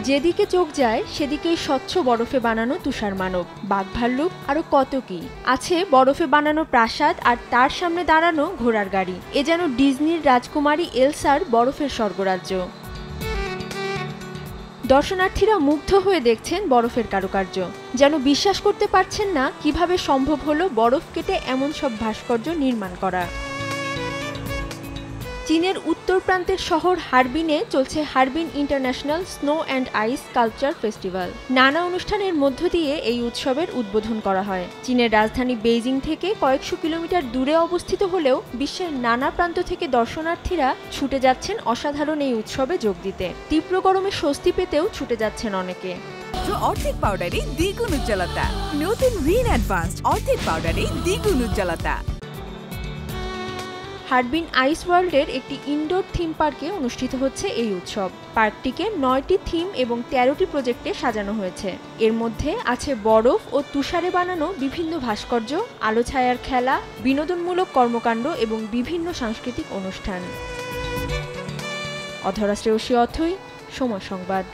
যেদিকে চোখ যায় সেদিকেই স্বচ্ছ বরফে বানানো তুষার মানব, বাঘ ভাল্লুক আরো কত কি আছে। বরফে বানানো প্রাসাদ আর তার সামনে দাঁড়ানো ঘোড়ার গাড়ি, এ যেন ডিজনির রাজকুমারী এলসার বরফের স্বর্গরাজ্য। দর্শনার্থীরা মুগ্ধ হয়ে দেখছেন বরফের কারুকার্য, যেন বিশ্বাস করতে পারছেন না কিভাবে সম্ভব হলো বরফ কেটে এমন সব ভাস্কর্য নির্মাণ করা। চীনের উত্তর প্রান্তের শহর হারবিনে চলছে Harbin international snow and ice culture festival. নানা অনুষ্ঠানের মধ্য দিয়ে এই উৎসবের উদ্বোধন করা হয়। চীনের রাজধানী বেইজিং থেকে কয়েকশো কিলোমিটার দূরে অবস্থিত হলেও বিশ্বের নানা প্রান্ত থেকে দর্শনার্থীরা ছুটে যাচ্ছেন অসাধারণ এই উৎসবে যোগ দিতে। তীব্র গরমে স্বস্তি পেতেও ছুটে যাচ্ছেন অনেকে। অর্ধেক পাউডারে দ্বিগুণ উজ্জ্বলতা, নতুন রিন অ্যাডভান্সড অর্ধেক পাউডারে দ্বিগুণ উজ্জ্বলতা। হারবিন আইস ওয়ার্ল্ডের একটি ইনডোর থিম পার্কে অনুষ্ঠিত হচ্ছে এই উৎসব। পার্কটিকে 9টি থিম এবং 13টি প্রজেক্টে সাজানো হয়েছে। এর মধ্যে আছে বরফ ও তুষারে বানানো বিভিন্ন ভাস্কর্য, আলো ছায়ার খেলা, বিনোদনমূলক কর্মকাণ্ড এবং বিভিন্ন সাংস্কৃতিক অনুষ্ঠান। অধরা শ্রেয়সী অথৈ, সময় সংবাদ।